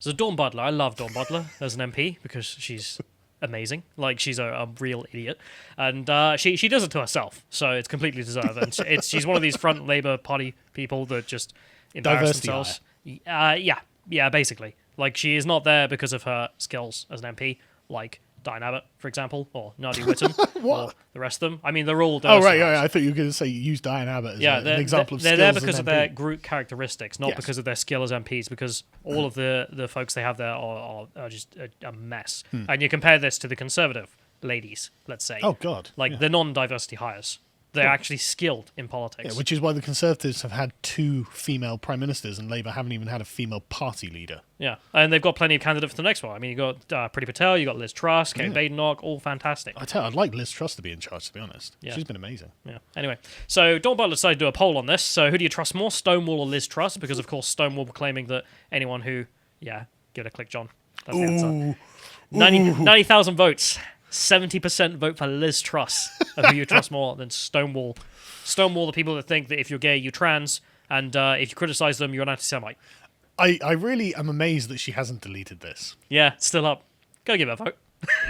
So Dawn Butler, I love Dawn Butler as an MP because she's amazing. Like, she's a real idiot. And she does it to herself, so it's completely deserved. And she's one of these front Labour Party people that just embarrass Diversity themselves. Yeah, basically. Like, she is not there because of her skills as an MP, like Diane Abbott, for example, or Nadia Whittam, or the rest of them. I mean, they're all diversity right. hires. I thought you were going to say use Diane Abbott as an example of they're skills there as because an of MP. their group characteristics, not Yes. because of their skill as MPs, because all of the folks they have there are just a mess. And you compare this to the Conservative ladies, let's say. Oh, God. Like, the non-diversity hires. They're actually skilled in politics. Yeah, which is why the Conservatives have had 2 female prime ministers and Labour haven't even had a female party leader. Yeah, and they've got plenty of candidates for the next one. I mean, you got Priti Patel, you got Liz Truss, Kate Badenoch, all fantastic. I'd like Liz Truss to be in charge, to be honest. Yeah. She's been amazing. Yeah. Anyway, so Dawn Butler decided to do a poll on this. So who do you trust more, Stonewall or Liz Truss? Because, of course, Stonewall were claiming that anyone who... Yeah, give it a click, John. That's the answer. 90,000 votes. 70% vote for Liz Truss. Of who you trust more than Stonewall. Stonewall, the people that think that if you're gay, you're trans, and if you criticize them, you're an anti-Semite. I really am amazed that she hasn't deleted this. Yeah, it's still up. Go give it a vote.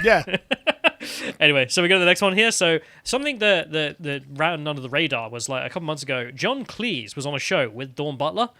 Yeah. Anyway, so we go to the next one here. So something that ran under the radar was like a couple months ago, John Cleese was on a show with Dawn Butler.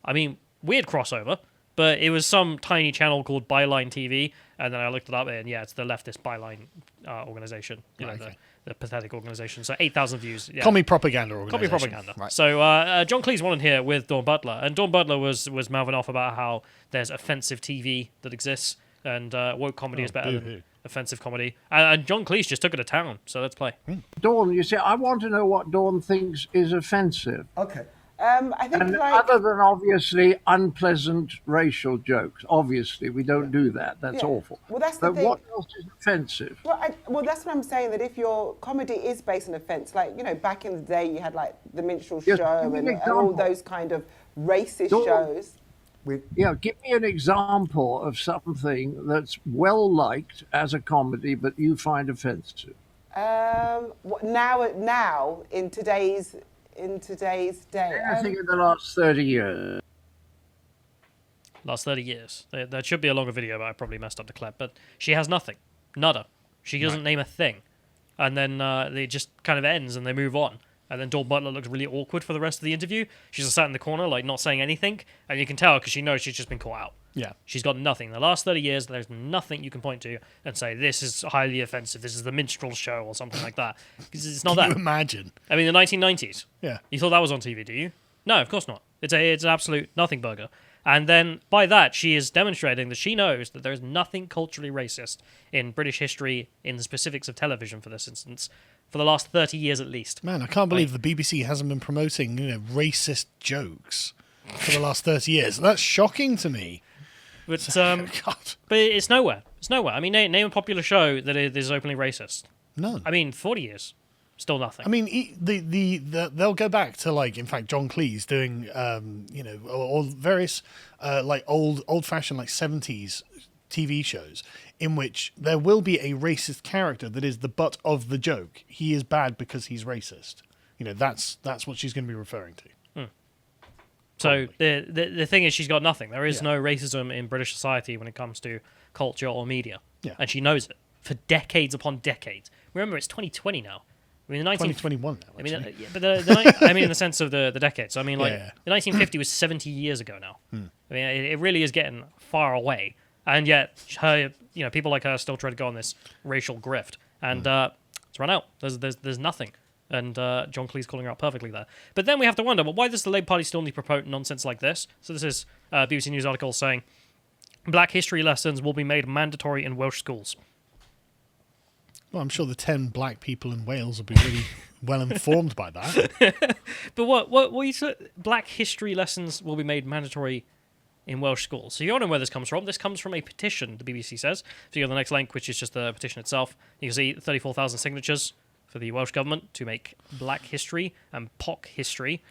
I mean, weird crossover, but it was some tiny channel called Byline TV, and then I looked it up, and yeah, it's the leftist Byline organization. You know, Okay. the pathetic organization. So 8,000 views. Yeah. Commie propaganda organisation. Copy propaganda. Right. So John Cleese won in here with Dawn Butler, and Dawn Butler was mouthing off about how there's offensive TV that exists, and woke comedy is better than offensive comedy. And John Cleese just took it to town. So let's play. Dawn, you see, I want to know what Dawn thinks is offensive. Okay. I think And like other than obviously unpleasant racial jokes, obviously we don't do that. That's Yeah. awful. Well, that's the but thing. what else is offensive? well, that's what I'm saying. That if your comedy is based on offence, like back in the day, you had like the minstrel Yes, show give me an and all example. those kind of racist Dawn. shows. Yeah, give me an example of something that's well liked as a comedy, but you find offensive. Now in today's day. Anything in the last 30 years. Last 30 years. That should be a longer video, but I probably messed up the clip. But she has nothing. Nada. She doesn't name a thing. And then it just kind of ends and they move on. And then Dawn Butler looks really awkward for the rest of the interview. She's just sat in the corner, like, not saying anything. And you can tell because she knows she's just been caught out. Yeah. She's got nothing. The last 30 years, there's nothing you can point to and say, this is highly offensive. This is the minstrel show or something like that. Because it's not Can that. you imagine? I mean, the 1990s. Yeah. You thought that was on TV, do you? No, of course not. It's an absolute nothing burger. And then by that, she is demonstrating that she knows that there is nothing culturally racist in British history, in the specifics of television, for this instance, for the last 30 years at least. Man, I can't believe the BBC hasn't been promoting, racist jokes for the last 30 years. That's shocking to me. But God. but it's nowhere. It's nowhere. I mean, name a popular show that is openly racist. None. I mean, 40 years. Still nothing. I mean, they'll go back to, like, in fact, John Cleese doing, all various, old-fashioned, like, 70s TV shows in which there will be a racist character that is the butt of the joke. He is bad because he's racist. That's what she's going to be referring to. So the thing is, she's got nothing. There is no racism in British society when it comes to culture or media. Yeah. And she knows it for decades upon decades. Remember, it's 2020 now. I mean, the 2021 now, I mean, actually. but I mean, in the sense of the decades. I mean, like, the 1950 was 70 years ago now. I mean, it really is getting far away. And yet, her, people like her still try to go on this racial grift. And it's run out. There's nothing. And John Cleese calling her out perfectly there. But then we have to wonder, well, why does the Labour Party still need to promote nonsense like this? So this is a BBC News article saying, Black history lessons will be made mandatory in Welsh schools. Well, I'm sure the 10 black people in Wales will be really well informed by that. But what you said? Black history lessons will be made mandatory in Welsh schools. So you don't know where this comes from. This comes from a petition, the BBC says. So you go to the next link, which is just the petition itself. You can see 34,000 signatures for the Welsh government to make black history and POC history,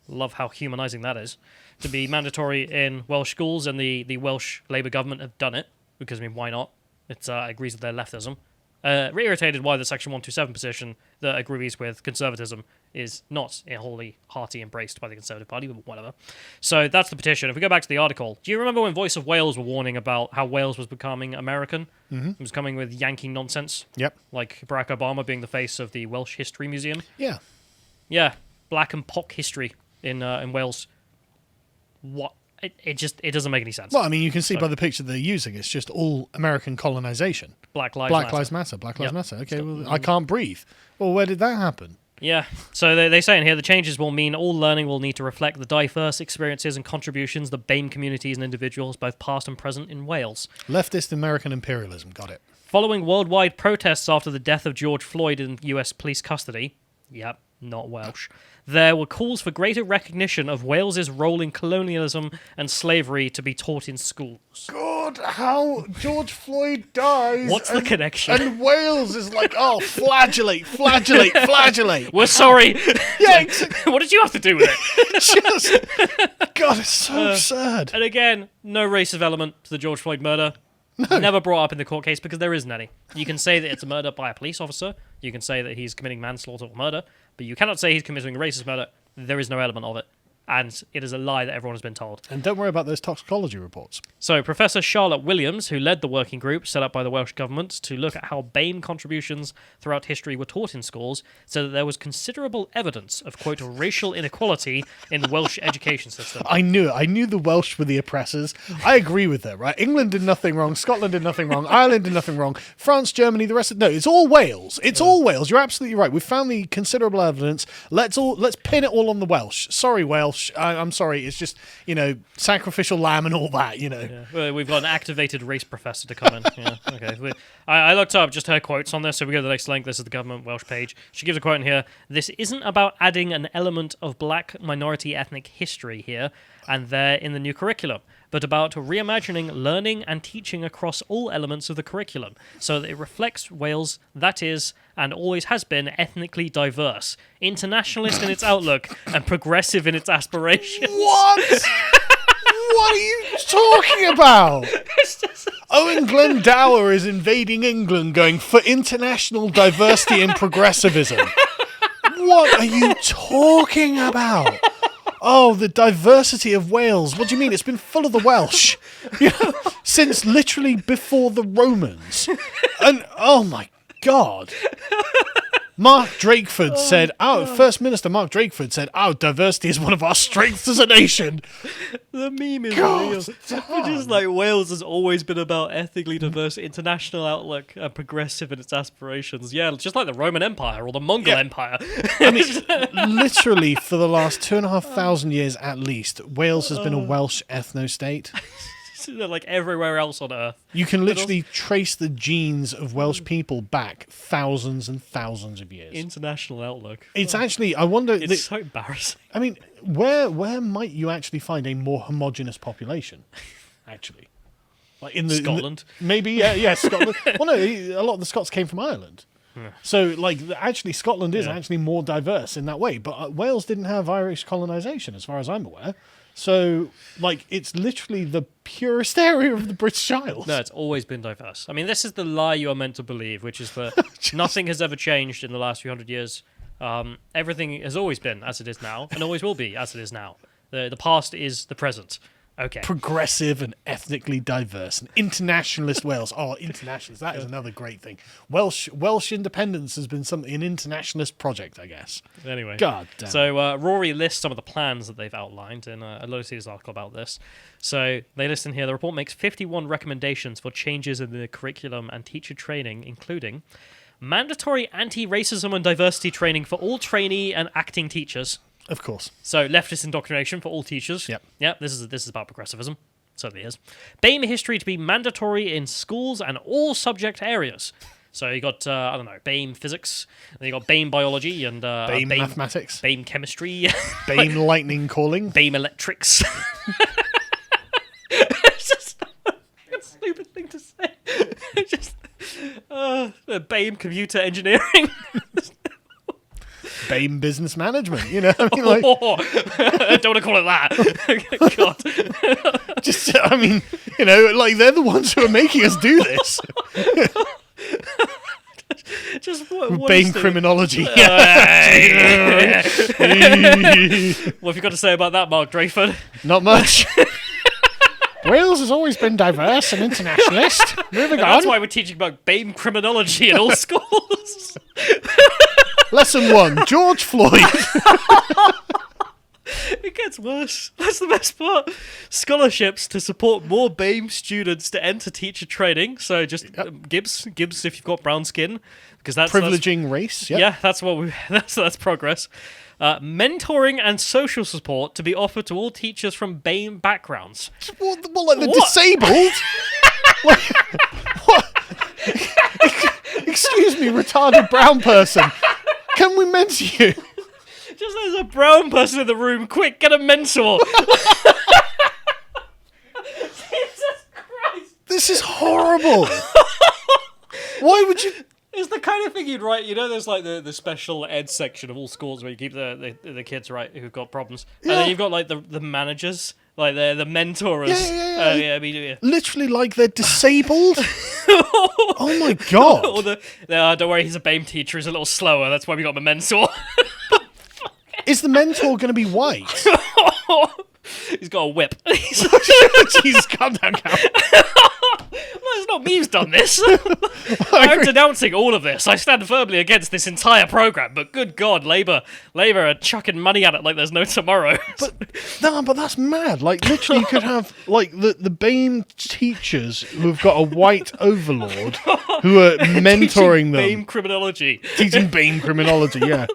love how humanising that is, to be mandatory in Welsh schools, and the Welsh Labour government have done it, because, I mean, why not? It agrees with their leftism. reiterated why the Section 127 position that agrees with conservatism is not wholly hearty embraced by the Conservative Party, but whatever. So that's the petition. If we go back to the article, do you remember when Voice of Wales were warning about how Wales was becoming American? Mm-hmm. It was coming with Yankee nonsense. Yep. Like Barack Obama being the face of the Welsh History Museum. Yeah. Yeah. Black and Pock history in Wales. What? It doesn't make any sense. Well, I mean, you can see by the picture they're using, it's just all American colonization. Black Lives Matter. Black Lives Matter. Okay, well, I can't breathe. Well, where did that happen? Yeah, so they say in here, the changes will mean all learning will need to reflect the diverse experiences and contributions of BAME communities and individuals, both past and present, in Wales. Leftist American imperialism, got it. Following worldwide protests after the death of George Floyd in US police custody, yep, not Welsh, there were calls for greater recognition of Wales's role in colonialism and slavery to be taught in schools. God, how George Floyd dies. What's the connection? And Wales is like, oh, flagellate. We're sorry. Yeah, what did you have to do with it? God, it's so absurd. And again, no racist element to the George Floyd murder. No. Never brought up in the court case because there isn't any. You can say that it's a murder by a police officer. You can say that he's committing manslaughter or murder. But you cannot say he's committing a racist murder. There is no element of it. And it is a lie that everyone has been told. And don't worry about those toxicology reports. So Professor Charlotte Williams, who led the working group set up by the Welsh Government to look at how BAME contributions throughout history were taught in schools, said that there was considerable evidence of, quote, racial inequality in the Welsh education system. I knew it. I knew the Welsh were the oppressors. I agree with that, right? England did nothing wrong. Scotland did nothing wrong. Ireland did nothing wrong. France, Germany, the rest of... No, it's all Wales. It's all Wales. You're absolutely right. We've found the considerable evidence. Let's pin it all on the Welsh. Sorry, Welsh. I'm sorry. It's just, sacrificial lamb and all that, Yeah. Well, we've got an activated race professor to come in. Yeah, okay. I looked up just her quotes on this, so we go to the next link. This is the government Welsh page. She gives a quote in here. This isn't about adding an element of black minority ethnic history here and there in the new curriculum, but about reimagining learning and teaching across all elements of the curriculum so that it reflects Wales that is and always has been ethnically diverse, internationalist in its outlook, and progressive in its aspirations. What? What are you talking about? Owen Glendower is invading England going for international diversity and progressivism. What are you talking about? Oh, the diversity of Wales. What do you mean? It's been full of the Welsh since literally before the Romans. And, oh my God. Mark Drakeford said, First Minister Mark Drakeford said, diversity is one of our strengths as a nation. The meme is real. It's just like Wales has always been about ethnically diverse, international outlook, and progressive in its aspirations. Yeah, just like the Roman Empire or the Mongol Empire. I mean, literally for the last 2,500 years at least, Wales has been a Welsh ethno-state. Like everywhere else on Earth. You can literally trace the genes of Welsh people back thousands and thousands of years. International outlook. It's actually, I wonder... It's so embarrassing. I mean, where might you actually find a more homogenous population, actually? Like in Scotland? Maybe, yeah, Scotland. Well, no, a lot of the Scots came from Ireland. Yeah. So, actually, Scotland is actually more diverse in that way. But Wales didn't have Irish colonisation, as far as I'm aware. So, it's literally the purest area of the British Isles. No, it's always been diverse. I mean, this is the lie you are meant to believe, which is that nothing has ever changed in the last few hundred years. Everything has always been as it is now, and always will be as it is now. The past is the present. Okay. Progressive and ethnically diverse. And internationalist Wales. Oh, internationalist. That is another great thing. Welsh independence has been an internationalist project, I guess. Anyway. God damn. So Rory lists some of the plans that they've outlined in a Lotus article about this. So they list in here, the report makes 51 recommendations for changes in the curriculum and teacher training, including mandatory anti-racism and diversity training for all trainee and acting teachers. Of course. So leftist indoctrination for all teachers. Yep. This is about progressivism. Certainly is. BAME history to be mandatory in schools and all subject areas. So you got BAME physics, then you got BAME biology and BAME mathematics, BAME chemistry, BAME lightning calling, BAME electrics. It's just a stupid thing to say. It's just BAME computer engineering. BAME business management, I mean, I don't want to call it that. God. Just, I mean, they're the ones who are making us do this. What BAME is the- criminology. What have you got to say about that, Mark Drayford? Not much. Wales has always been diverse and internationalist. Moving on. That's why we're teaching about BAME criminology in all schools. Lesson 1, George Floyd. It gets worse. That's the best part. Scholarships to support more BAME students to enter teacher training. So just Gibbs if you've got brown skin, because that's Privileging race. Yep. yeah, that's what we. That's progress. Mentoring and social support to be offered to all teachers from BAME backgrounds. What, like the What? disabled? What? Excuse me, retarded brown person. Can we mentor you? Just there's a brown person in the room. Quick, get a mentor. Jesus Christ. This is horrible. Why would you? It's the kind of thing you'd write. You know, there's like the special ed section of all schools where you keep the kids, right, who've got problems. And then you've got like the managers, like the mentorers. Yeah. I mean, yeah. Literally like they're disabled? Oh my god. Or don't worry, he's a BAME teacher. He's a little slower. That's why we got him a mentor. Is the mentor going to be white? He's got a whip. Jesus, calm down, Cal. Well, it's not me who's done this. I'm denouncing all of this. I stand firmly against this entire program. But good God, Labour are chucking money at it like there's no tomorrow. But that's mad. Like, literally, you could have, like, the BAME teachers who've got a white overlord who are mentoring them. BAME criminology. Teaching BAME criminology, yeah.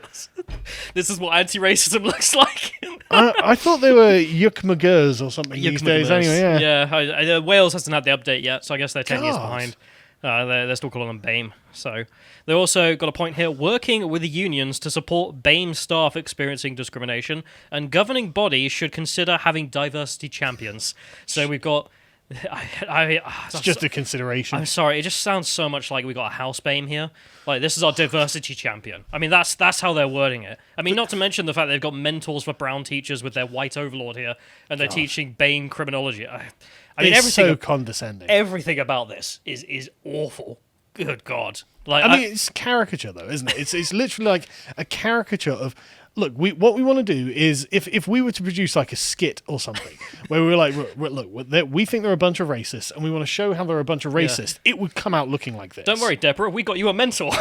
This is what anti-racism looks like. I thought they were Yuck-McGurs or something these days anyway, Yeah, Wales hasn't had the update yet, so I guess they're 10 years God. behind. They're still calling them BAME. So they also got a point here, working with the unions to support BAME staff experiencing discrimination, and governing bodies should consider having diversity champions. So we've got... It's just a consideration. I'm sorry, it just sounds so much like we got a house BAME here. Like, this is our diversity champion. I mean, that's how they're wording it. I mean, not to mention the fact they've got mentors for brown teachers with their white overlord here, and they're teaching BAME criminology. I mean, it's everything so condescending. Everything about this is awful. Good God. Like, I mean, it's caricature, though, isn't it? It's literally like a caricature of... Look, what we want to do is, if we were to produce like a skit or something, where we were like, look, we think they're a bunch of racists, and we want to show how they're a bunch of racists, it would come out looking like this. Don't worry, Deborah, we got you a mentor.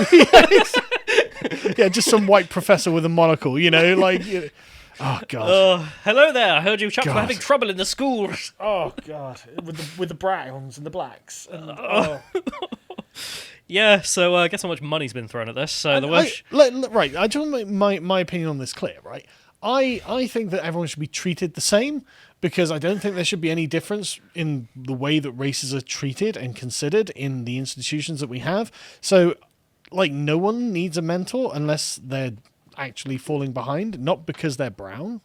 Yeah, just some white professor with a monocle, you know, like... Oh, God. Hello there, I heard you chaps were God. having trouble in the schools. Oh, God. With the browns and the blacks. Yeah, so guess how much money's been thrown at this. So the worst... Right, I just want to make my opinion on this clear, right? I think that everyone should be treated the same, because I don't think there should be any difference in the way that races are treated and considered in the institutions that we have. So, like, no one needs a mentor unless they're actually falling behind, not because they're brown.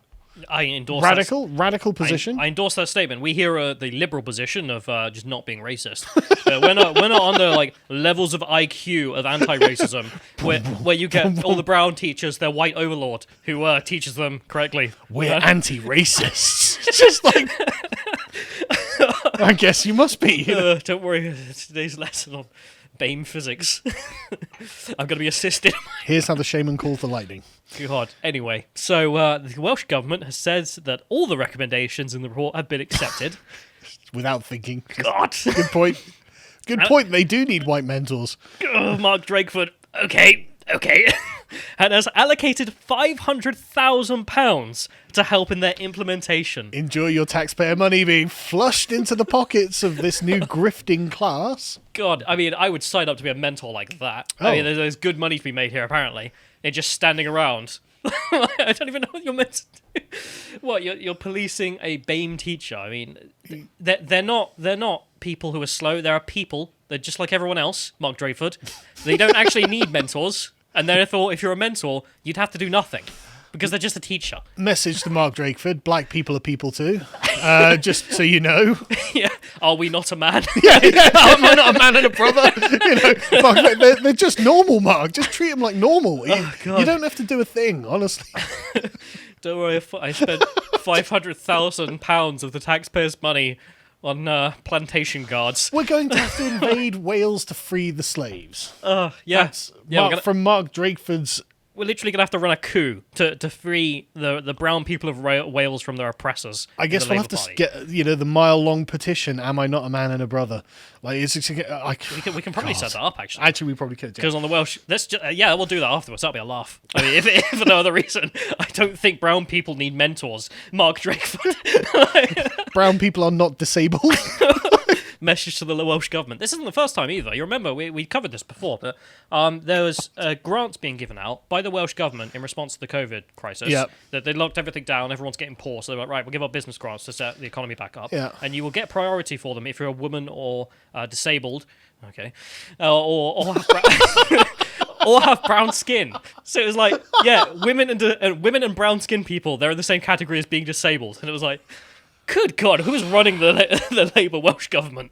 I endorse Radical position. I endorse that statement. We hear the liberal position of just not being racist. We're not on the like levels of IQ of anti-racism where you get all the brown teachers, their white overlord who teaches them correctly. We're anti-racists. Just like, I guess you must be. You know? Don't worry, today's lesson on BAME physics. I'm going to be assisted. Here's how the shaman calls the lightning. God. Anyway, so the Welsh Government has said that all the recommendations in the report have been accepted. Without thinking. God. Good point. Good point. They do need white mentors. Oh, Mark Drakeford. Okay. And has allocated £500,000 to help in their implementation. Enjoy your taxpayer money being flushed into the pockets of this new grifting class. God, I mean, I would sign up to be a mentor like that. Oh. I mean, there's good money to be made here, apparently. They're just standing around. I don't even know what you're meant to do. What, you're policing a BAME teacher? I mean, they're not people who are slow. There are people. They're just like everyone else, Mark Drayford. They don't actually need mentors. And therefore, if you're a mentor, you'd have to do nothing. Because they're just a teacher. Message to Mark Drakeford. Black people are people too. Just so you know. Yeah. Are we not a man? Yeah. Am I not a man and a brother? You know, Mark, they're just normal, Mark. Just treat them like normal. God. You don't have to do a thing, honestly. Don't worry, I spent £500,000 of the taxpayers' money on plantation guards. We're going to have to invade Wales to free the slaves. Yeah. That's from Mark Drakeford's. We're literally going to have to run a coup to free the brown people of Wales from their oppressors. I guess we'll have to get the mile-long petition. Am I not a man and a brother? Like we can probably set that up actually. Actually, we probably could. Because on the Welsh, we'll do that afterwards. That'll be a laugh. I mean, if for no other reason, I don't think brown people need mentors. Mark Drakeford. Brown people are not disabled. Message to the Welsh government. This isn't the first time either. You remember we covered this before, but there was grants being given out by the Welsh government in response to the COVID crisis. Yep. That they locked everything down. Everyone's getting poor, so they're like, right, we'll give out business grants to set the economy back up. Yeah. And you will get priority for them if you're a woman or disabled. Okay, or have or have brown skin. So it was like, yeah, women and brown skin people, they're in the same category as being disabled, and it was like, good God, who's running the Labour Welsh government?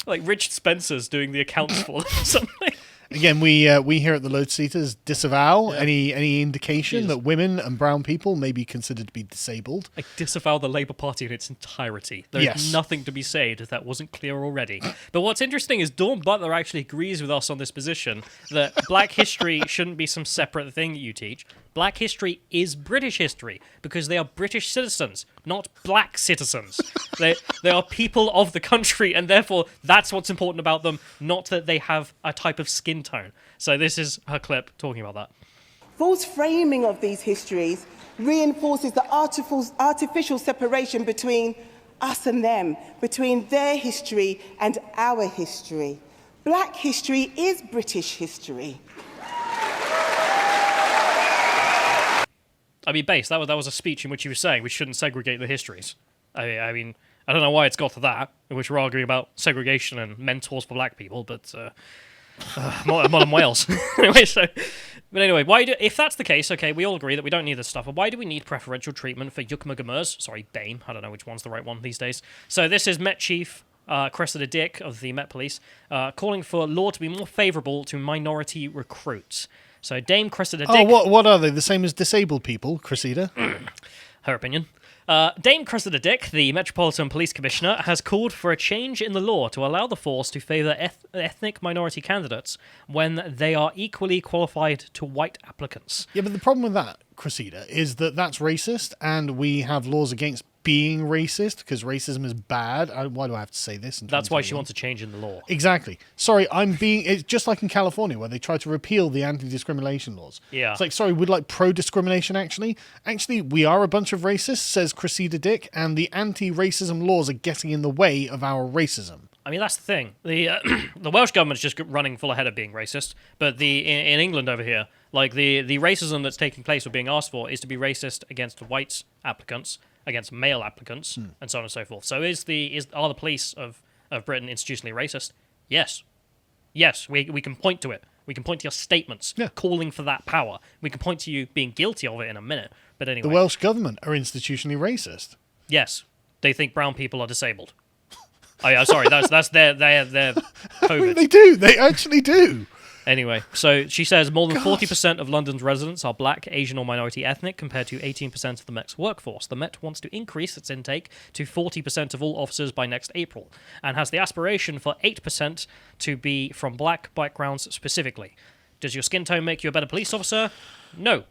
Like Richard Spencer's doing the accounts for them or something. Again, we here at the Lotus Eaters disavow any indication that women and brown people may be considered to be disabled. I disavow the Labour Party in its entirety. There is nothing to be said if that wasn't clear already. But what's interesting is Dawn Butler actually agrees with us on this position that Black history shouldn't be some separate thing that you teach. Black history is British history because they are British citizens, not black citizens. They are people of the country, and therefore that's what's important about them, not that they have a type of skin tone. So this is her clip talking about that. False framing of these histories reinforces the artificial separation between us and them, between their history and our history. Black history is British history. I mean, Base, that was a speech in which he was saying we shouldn't segregate the histories. I mean, I don't know why it's got to that, in which we're arguing about segregation and mentors for black people, but modern Wales. Anyway, if that's the case, okay, we all agree that we don't need this stuff, but why do we need preferential treatment for Yukmagamers? Sorry, BAME, I don't know which one's the right one these days. So this is Met Chief Cressida Dick of the Met Police, calling for law to be more favourable to minority recruits. So Dame Cressida Dick... Oh, what are they? The same as disabled people, Cressida? Her opinion. Dame Cressida Dick, the Metropolitan Police Commissioner, has called for a change in the law to allow the force to favour ethnic minority candidates when they are equally qualified to white applicants. Yeah, but the problem with that, Cressida, is that that's racist, and we have laws against being racist because racism is bad. Why do I have to say this? That's why she wants a change in the law. Exactly. Sorry, it's just like in California where they try to repeal the anti-discrimination laws. Yeah. It's like, sorry, we'd like pro-discrimination actually. Actually, we are a bunch of racists, says Cressida Dick, and the anti-racism laws are getting in the way of our racism. I mean, that's the thing. The Welsh government's just running full ahead of being racist, but in England over here, like the racism that's taking place or being asked for is to be racist against white applicants, against male applicants, and so on and so forth. So are the police of Britain institutionally racist? Yes. Yes, we can point to it. We can point to your statements calling for that power. We can point to you being guilty of it in a minute. But anyway. The Welsh government are institutionally racist. Yes. They think brown people are disabled. Oh yeah, sorry, that's their COVID. They do. They actually do. Anyway, so she says more than 40% of London's residents are black, Asian, or minority ethnic, compared to 18% of the Met's workforce. The Met wants to increase its intake to 40% of all officers by next April, and has the aspiration for 8% to be from black backgrounds specifically. Does your skin tone make you a better police officer? No.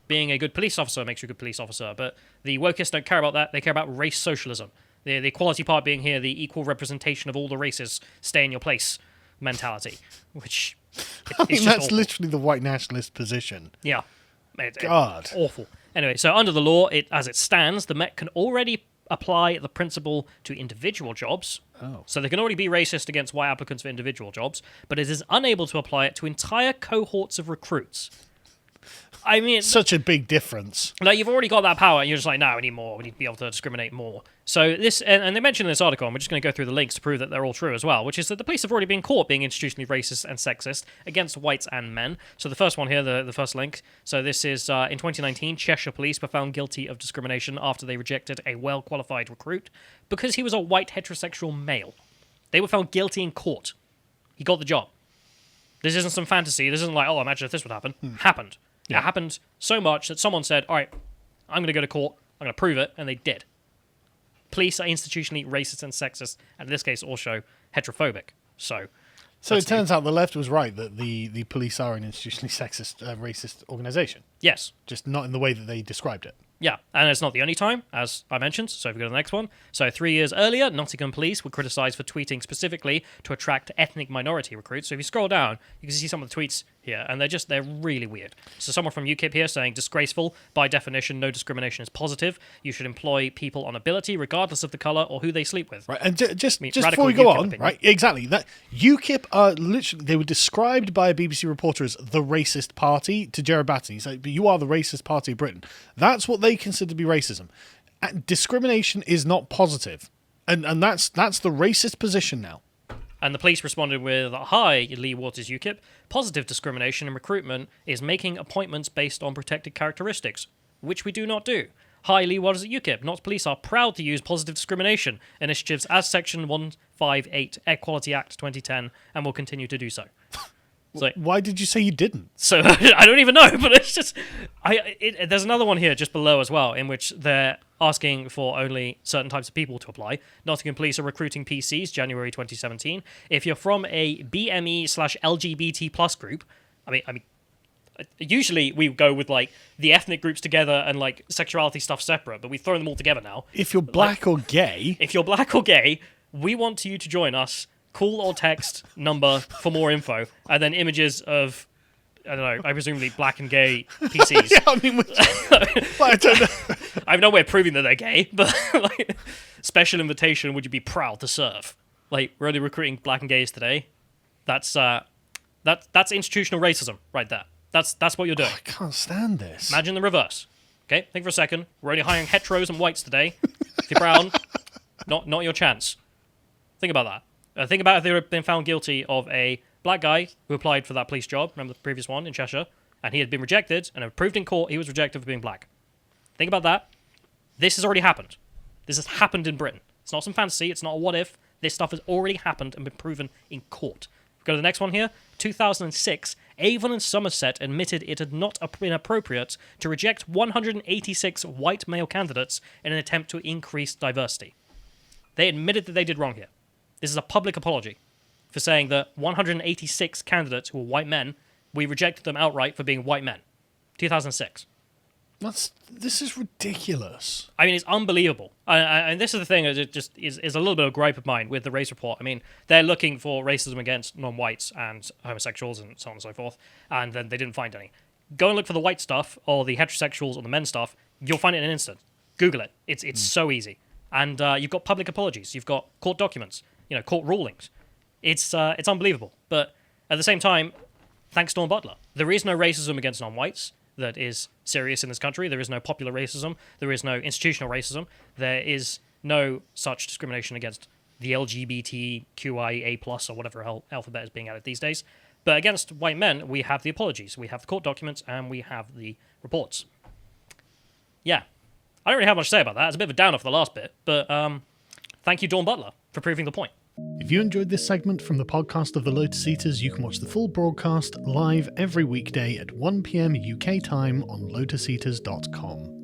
Being a good police officer makes you a good police officer, but the wokists don't care about that. They care about race socialism. The equality part being here, the equal representation of all the races, stay in your place mentality, which... I mean, that's awful. Literally the white nationalist position. Yeah. God. Awful. Anyway, so under the law, as it stands, the Met can already apply the principle to individual jobs. Oh. So they can already be racist against white applicants for individual jobs, but it is unable to apply it to entire cohorts of recruits. I mean... Such a big difference. Like, you've already got that power, and you're just like, no, we need more. We need to be able to discriminate more. So this... And they mentioned in this article, and we're just going to go through the links to prove that they're all true as well, which is that the police have already been caught being institutionally racist and sexist against whites and men. So the first one here, the first link. So this is, in 2019, Cheshire police were found guilty of discrimination after they rejected a well-qualified recruit because he was a white heterosexual male. They were found guilty in court. He got the job. This isn't some fantasy. This isn't like, oh, imagine if this would happen. Happened. Yeah. It happened so much that someone said, all right, I'm going to go to court, I'm going to prove it, and they did. police are institutionally racist and sexist, and in this case also heterophobic. So it turns out the left was right that the police are an institutionally sexist, racist organisation. yes. Just not in the way that they described it. Yeah, and it's not the only time, as I mentioned, so if we go to the next one. So 3 years earlier, Nottingham police were criticised for tweeting specifically to attract ethnic minority recruits. So if you scroll down, you can see some of the tweets here, and they're really weird. So someone from UKIP here saying, disgraceful, by definition, no discrimination is positive. You should employ people on ability, regardless of the colour or who they sleep with. Right, and just mean, before we go UKIP on, opinion. right, exactly, that UKIP are literally, they were described by a BBC reporter as the racist party to Gerard Batten. He's like, but you are the racist party of Britain. That's what they consider to be racism. And discrimination is not positive. And that's the racist position now. And the police responded with, hi, Lee Waters UKIP. Positive discrimination in recruitment is making appointments based on protected characteristics, which we do not do. Hi, Lee Waters at UKIP. Notts Police are proud to use positive discrimination initiatives as Section 158 Equality Act 2010 and will continue to do so. So, Why did you say you didn't? so I don't even know, but it's just... there's another one here just below as well, in which they're asking for only certain types of people to apply. Nottingham Police are recruiting PCs, January 2017. If you're from a BME/LGBT plus group, I mean, usually we go with like the ethnic groups together and like sexuality stuff separate, but we've thrown them all together now. If you're black or gay... If you're black or gay, we want you to join us. Call or text number for more info, and then images of, I don't know, I presumably black and gay PCs. Yeah, I mean, I don't know. I have no way of proving that they're gay, but like, special invitation, would you be proud to serve? Like, we're only recruiting black and gays today. That's institutional racism right there. That's what you're doing. I can't stand this. Imagine the reverse. Okay, think for a second. We're only hiring heteros and whites today. If you're brown, not your chance. Think about that. Think about if they had been found guilty of a black guy who applied for that police job, remember the previous one in Cheshire, and he had been rejected, and proved in court he was rejected for being black. Think about that. This has already happened. This has happened in Britain. It's not some fantasy, it's not a what if. This stuff has already happened and been proven in court. Go to the next one here. 2006, Avon and Somerset admitted it had not been appropriate to reject 186 white male candidates in an attempt to increase diversity. They admitted that they did wrong here. This is a public apology for saying that 186 candidates who were white men, we rejected them outright for being white men. 2006. This is ridiculous. I mean, it's unbelievable. And this is the thing, it just is a little bit of a gripe of mine with the race report. I mean, they're looking for racism against non-whites and homosexuals and so on and so forth, and then they didn't find any. Go and look for the white stuff, or the heterosexuals, or the men stuff. You'll find it in an instant. Google it. It's so easy. And you've got public apologies. You've got court documents. Court rulings. It's unbelievable. But at the same time, thanks Dawn Butler. There is no racism against non-whites that is serious in this country. There is no popular racism. There is no institutional racism. There is no such discrimination against the LGBTQIA+, or whatever alphabet is being added these days. But against white men, we have the apologies. We have the court documents, and we have the reports. Yeah. I don't really have much to say about that. It's a bit of a downer for the last bit, but thank you, Dawn Butler, for proving the point. If you enjoyed this segment from the podcast of the Lotus Eaters, you can watch the full broadcast live every weekday at 1 PM UK time on lotuseaters.com.